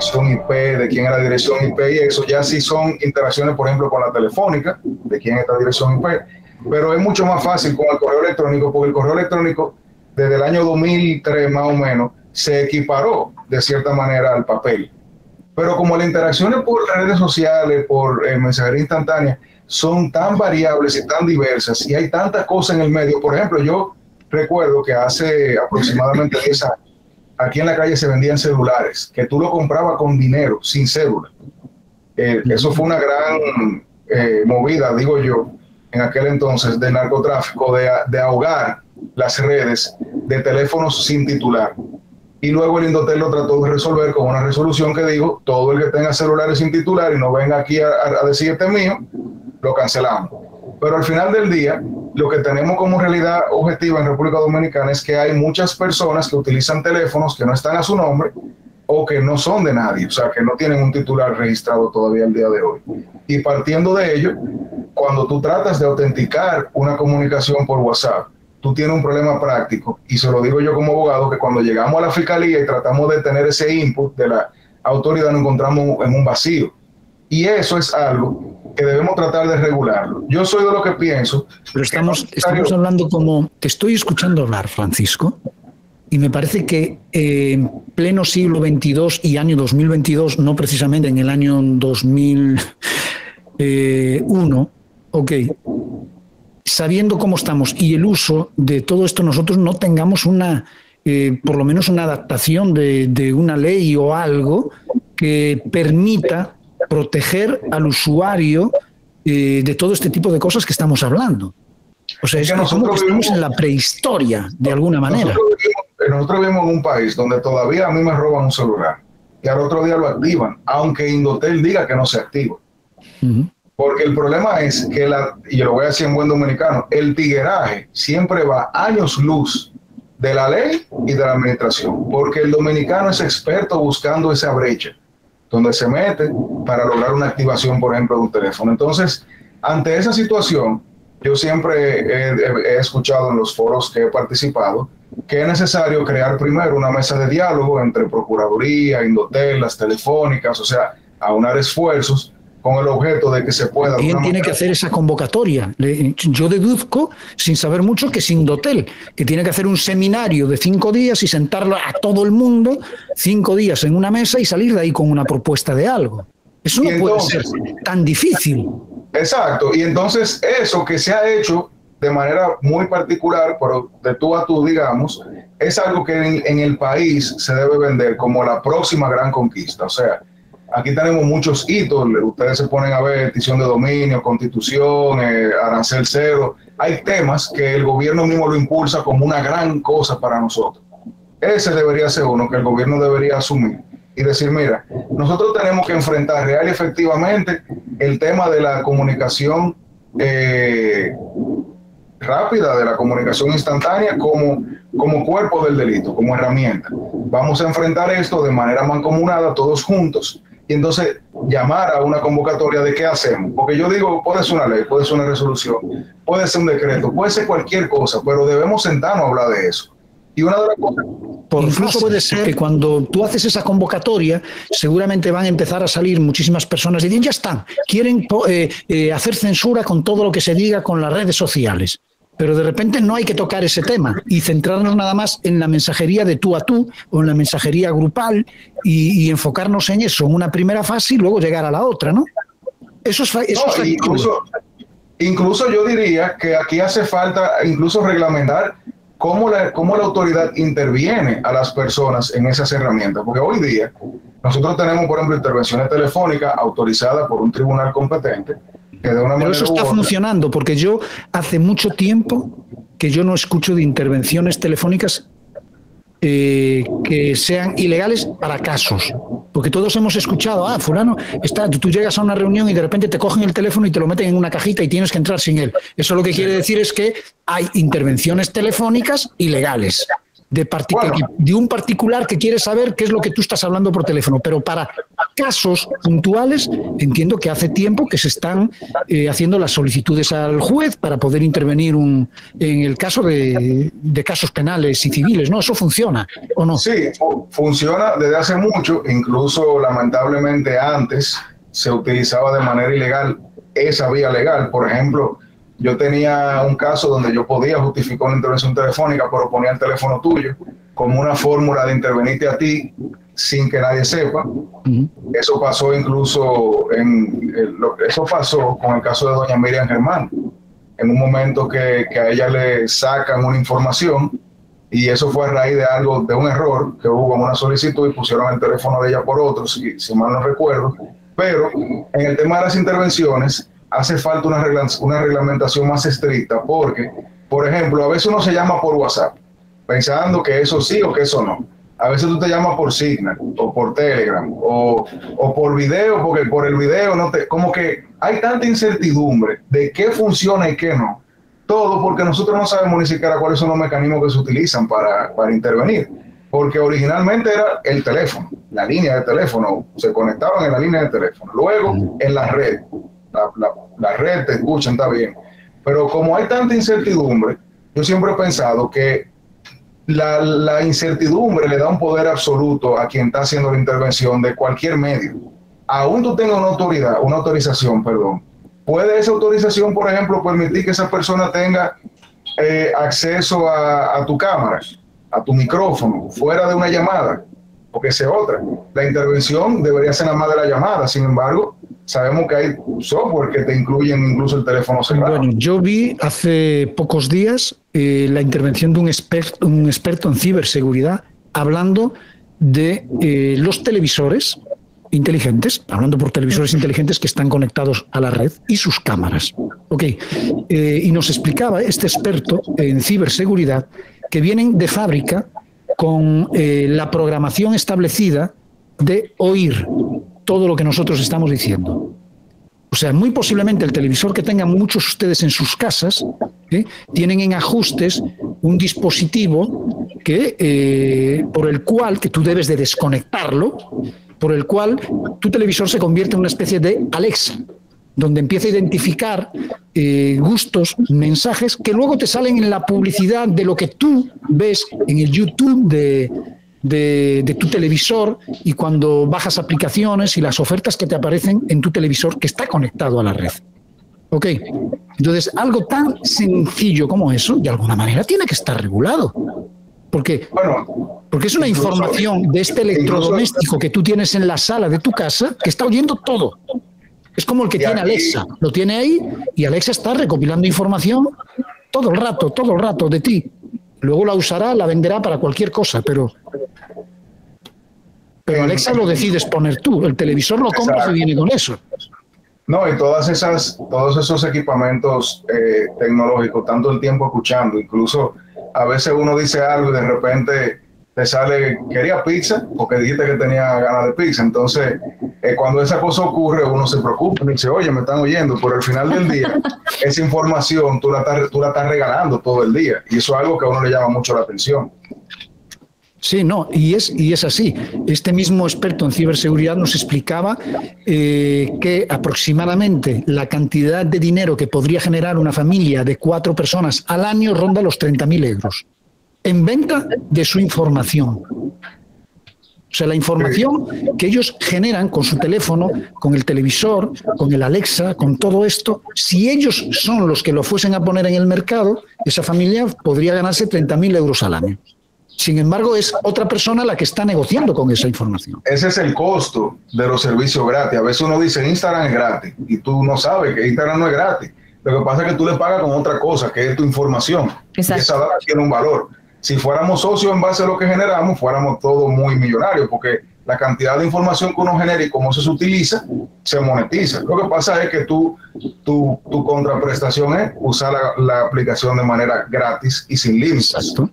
dirección IP, de quién es la dirección IP, y eso ya sí son interacciones, por ejemplo, con la telefónica, de quién es esta dirección IP, pero es mucho más fácil con el correo electrónico, porque el correo electrónico desde el año 2003 más o menos se equiparó de cierta manera al papel. Pero como las interacciones por redes sociales, por mensajería instantánea, son tan variables y tan diversas, y hay tantas cosas en el medio. Por ejemplo, yo recuerdo que hace aproximadamente 10 años, aquí en la calle se vendían celulares, que tú lo comprabas con dinero, sin cédula. Eso fue una gran movida, digo yo, en aquel entonces, del narcotráfico, de ahogar las redes de teléfonos sin titular. Y luego el Indotel lo trató de resolver con una resolución que dijo: todo el que tenga celulares sin titular y no venga aquí a decir este es mío, lo cancelamos. Pero al final del día, lo que tenemos como realidad objetiva en República Dominicana es que hay muchas personas que utilizan teléfonos que no están a su nombre o que no son de nadie, o sea, que no tienen un titular registrado todavía el día de hoy. Y partiendo de ello, cuando tú tratas de autenticar una comunicación por WhatsApp, tú tienes un problema práctico, y se lo digo yo como abogado, que cuando llegamos a la fiscalía y tratamos de tener ese input de la autoridad, nos encontramos en un vacío. Y eso es algo que debemos tratar de regularlo. Yo soy de lo que pienso. Pero estamos hablando como... Te estoy escuchando hablar, Francisco, y me parece que en pleno siglo XXII y año 2022, no precisamente en el año 2001, sabiendo cómo estamos y el uso de todo esto, nosotros no tengamos una, por lo menos una adaptación de una ley o algo que permita proteger al usuario de todo este tipo de cosas que estamos hablando. O sea, es que nosotros estamos en la prehistoria, de alguna manera. Nosotros vivimos en un país donde todavía a mí me roban un celular y al otro día lo activan, aunque Indotel diga que no se activa. Porque el problema es que, y yo lo voy a decir en buen dominicano, el tigueraje siempre va años luz de la ley y de la administración, porque el dominicano es experto buscando esa brecha donde se mete para lograr una activación, por ejemplo, de un teléfono. Entonces, ante esa situación, yo siempre he escuchado en los foros que he participado que es necesario crear primero una mesa de diálogo entre Procuraduría, Indotel, las telefónicas, o sea, aunar esfuerzos con el objeto de que se pueda... ¿Quién tiene que hacer esa convocatoria? Yo deduzco, sin saber mucho, que es Indotel, que tiene que hacer un seminario de 5 días y sentarlo a todo el mundo 5 días en una mesa y salir de ahí con una propuesta de algo. Eso no puede ser tan difícil. Exacto, y entonces eso que se ha hecho de manera muy particular, pero de tú a tú, digamos, es algo que en el país se debe vender como la próxima gran conquista. O sea, aquí tenemos muchos hitos, ustedes se ponen a ver extinción de dominio, constitución, arancel cero. Hay temas que el gobierno mismo lo impulsa como una gran cosa para nosotros. Ese debería ser uno que el gobierno debería asumir y decir: mira, nosotros tenemos que enfrentar real y efectivamente el tema de la comunicación rápida, de la comunicación instantánea como cuerpo del delito, como herramienta. Vamos a enfrentar esto de manera mancomunada, todos juntos, y entonces llamar a una convocatoria de qué hacemos. Porque yo digo, puede ser una ley, puede ser una resolución, puede ser un decreto, puede ser cualquier cosa, pero debemos sentarnos a hablar de eso. Y una de las cosas... Incluso puede ser que cuando tú haces esa convocatoria, seguramente van a empezar a salir muchísimas personas y dicen: ya están, quieren hacer censura con todo lo que se diga con las redes sociales. Pero de repente no hay que tocar ese tema y centrarnos nada más en la mensajería de tú a tú o en la mensajería grupal y enfocarnos en eso en una primera fase y luego llegar a la otra, ¿no? Eso es incluso yo diría que aquí hace falta incluso reglamentar cómo la autoridad interviene a las personas en esas herramientas, porque hoy día nosotros tenemos, por ejemplo, intervenciones telefónicas autorizadas por un tribunal competente. Pero eso está funcionando, porque yo hace mucho tiempo que yo no escucho de intervenciones telefónicas que sean ilegales para casos, porque todos hemos escuchado: fulano tú llegas a una reunión y de repente te cogen el teléfono y te lo meten en una cajita y tienes que entrar sin él. Eso lo que quiere decir es que hay intervenciones telefónicas ilegales de un particular que quiere saber qué es lo que tú estás hablando por teléfono, pero para casos puntuales, entiendo que hace tiempo que se están haciendo las solicitudes al juez para poder intervenir en el caso de casos penales y civiles, ¿no? ¿Eso funciona o no? Sí, funciona desde hace mucho, incluso lamentablemente antes se utilizaba de manera ilegal esa vía legal. Por ejemplo, yo tenía un caso donde yo podía justificar una intervención telefónica, pero ponía el teléfono tuyo como una fórmula de intervenirte a ti sin que nadie sepa. Eso pasó incluso eso pasó con el caso de doña Miriam Germán, en un momento que a ella le sacan una información, y eso fue a raíz de un error que hubo en una solicitud y pusieron el teléfono de ella por otro, si mal no recuerdo. Pero en el tema de las intervenciones hace falta una reglamentación más estricta, porque, por ejemplo, a veces uno se llama por WhatsApp pensando que eso sí o que eso no. A veces tú te llamas por Signal o por Telegram o por video, porque por el video como que hay tanta incertidumbre de qué funciona y qué no. Todo porque nosotros no sabemos ni siquiera cuáles son los mecanismos que se utilizan para intervenir. Porque originalmente era el teléfono, la línea de teléfono, se conectaban en la línea de teléfono. Luego en la red, la red te escuchan, está bien. Pero como hay tanta incertidumbre, yo siempre he pensado que la incertidumbre le da un poder absoluto a quien está haciendo la intervención de cualquier medio. Aún tú tengas una autorización, puede esa autorización, por ejemplo, permitir que esa persona tenga acceso a tu cámara, a tu micrófono, fuera de una llamada, porque esa es otra. La intervención debería ser nada más de la llamada, sin embargo, sabemos que hay software que te incluyen incluso el teléfono cerrado. Bueno, yo vi hace pocos días la intervención de un experto en ciberseguridad hablando de los televisores inteligentes, hablando por televisores inteligentes que están conectados a la red y sus cámaras. Y nos explicaba este experto en ciberseguridad que vienen de fábrica con la programación establecida de oír todo lo que nosotros estamos diciendo. O sea, muy posiblemente el televisor que tengan muchos ustedes en sus casas, tienen en ajustes un dispositivo por el cual, que tú debes de desconectarlo, por el cual tu televisor se convierte en una especie de Alexa, donde empieza a identificar gustos, mensajes que luego te salen en la publicidad de lo que tú ves en el YouTube de tu televisor, y cuando bajas aplicaciones y las ofertas que te aparecen en tu televisor que está conectado a la red. Entonces, algo tan sencillo como eso, de alguna manera, tiene que estar regulado. Porque es una información de este electrodoméstico que tú tienes en la sala de tu casa que está oyendo todo. Es como el que tiene Alexa, lo tiene ahí y Alexa está recopilando información todo el rato de ti. Luego la usará, la venderá para cualquier cosa, pero Alexa lo decides poner tú, el televisor lo compras y viene con eso. No, y todos esos equipamientos tecnológicos, tanto el tiempo escuchando, incluso a veces uno dice algo y de repente te sale, quería pizza, porque dijiste que tenía ganas de pizza. Entonces, cuando esa cosa ocurre, uno se preocupa y dice, oye, me están oyendo, pero al final del día, esa información tú la estás regalando todo el día, y eso es algo que a uno le llama mucho la atención. Sí, no, y es así. Este mismo experto en ciberseguridad nos explicaba que aproximadamente la cantidad de dinero que podría generar una familia de 4 personas al año ronda los 30.000 euros en venta de su información. O sea, la información que ellos generan con su teléfono, con el televisor, con el Alexa, con todo esto, si ellos son los que lo fuesen a poner en el mercado, esa familia podría ganarse 30.000 euros al año. Sin embargo, es otra persona la que está negociando con esa información. Ese es el costo de los servicios gratis. A veces uno dice Instagram es gratis y tú no sabes que Instagram no es gratis. Lo que pasa es que tú le pagas con otra cosa, que es tu información. Exacto. Y esa data tiene un valor. Si fuéramos socios en base a lo que generamos, fuéramos todos muy millonarios, porque la cantidad de información que uno genera y cómo eso se utiliza, se monetiza. Lo que pasa es que tu contraprestación es usar la aplicación de manera gratis y sin límites. Exacto.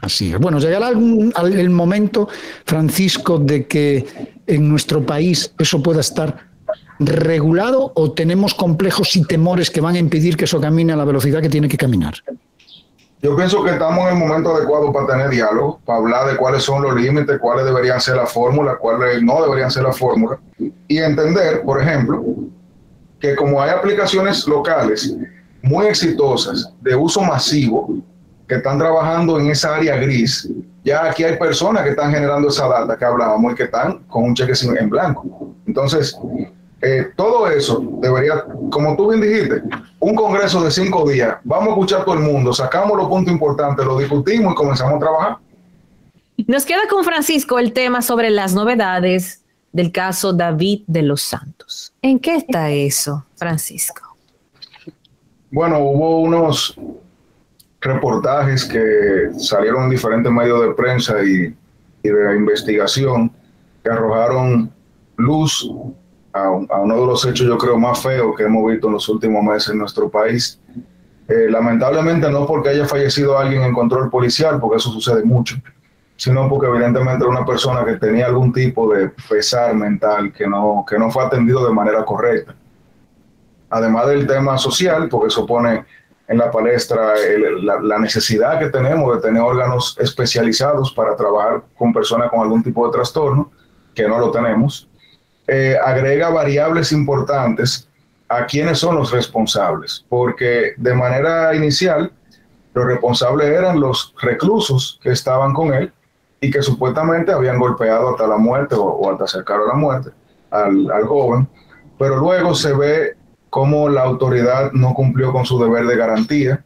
Así es. Bueno, llegará el momento, Francisco, de que en nuestro país eso pueda estar regulado, o tenemos complejos y temores que van a impedir que eso camine a la velocidad que tiene que caminar. Yo pienso que estamos en el momento adecuado para tener diálogo, para hablar de cuáles son los límites, cuáles deberían ser las fórmulas, cuáles no deberían ser las fórmulas, y entender, por ejemplo, que como hay aplicaciones locales muy exitosas de uso masivo que están trabajando en esa área gris, ya aquí hay personas que están generando esa data que hablábamos y que están con un cheque en blanco. Entonces, todo eso debería, como tú bien dijiste, un congreso de 5 días, vamos a escuchar a todo el mundo, sacamos los puntos importantes, los discutimos y comenzamos a trabajar. Nos queda con Francisco el tema sobre las novedades del caso David de los Santos. ¿En qué está eso, Francisco? Bueno, hubo unos reportajes que salieron en diferentes medios de prensa y de investigación que arrojaron luz a uno de los hechos, yo creo, más feos que hemos visto en los últimos meses en nuestro país. Lamentablemente no porque haya fallecido alguien en control policial, porque eso sucede mucho, sino porque evidentemente era una persona que tenía algún tipo de pesar mental que no fue atendido de manera correcta. Además del tema social, porque eso pone en la palestra la necesidad que tenemos de tener órganos especializados para trabajar con personas con algún tipo de trastorno, que no lo tenemos. Agrega variables importantes a quiénes son los responsables, porque de manera inicial los responsables eran los reclusos que estaban con él y que supuestamente habían golpeado hasta la muerte o hasta acercar a la muerte al joven, pero luego se ve cómo la autoridad no cumplió con su deber de garantía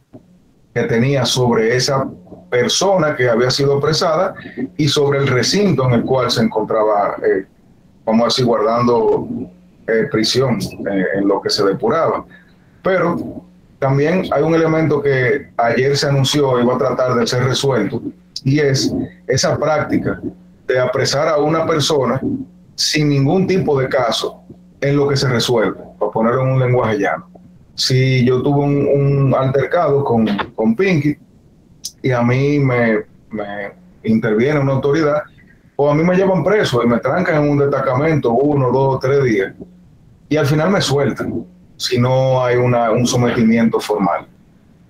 que tenía sobre esa persona que había sido apresada y sobre el recinto en el cual se encontraba, vamos a decir, guardando prisión, en lo que se depuraba. Pero también hay un elemento que ayer se anunció y va a tratar de ser resuelto, y es esa práctica de apresar a una persona sin ningún tipo de caso en lo que se resuelve, para ponerlo en un lenguaje llano. Si yo tuve un altercado con Pinky y a mí me interviene una autoridad, o a mí me llevan preso y me trancan en un destacamento 1, 2, 3 días, y al final me sueltan si no hay un sometimiento formal.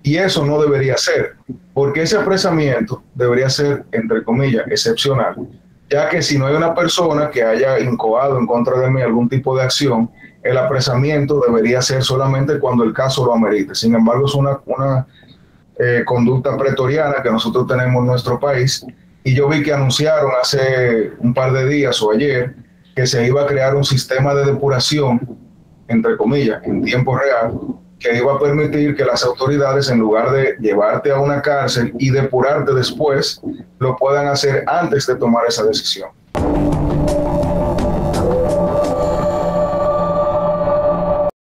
Y eso no debería ser, porque ese apresamiento debería ser, entre comillas, excepcional, ya que si no hay una persona que haya incoado en contra de mí algún tipo de acción, el apresamiento debería ser solamente cuando el caso lo amerite. Sin embargo, es una conducta pretoriana que nosotros tenemos en nuestro país, y yo vi que anunciaron hace un par de días o ayer que se iba a crear un sistema de depuración, entre comillas, en tiempo real, que iba a permitir que las autoridades, en lugar de llevarte a una cárcel y depurarte después, lo puedan hacer antes de tomar esa decisión.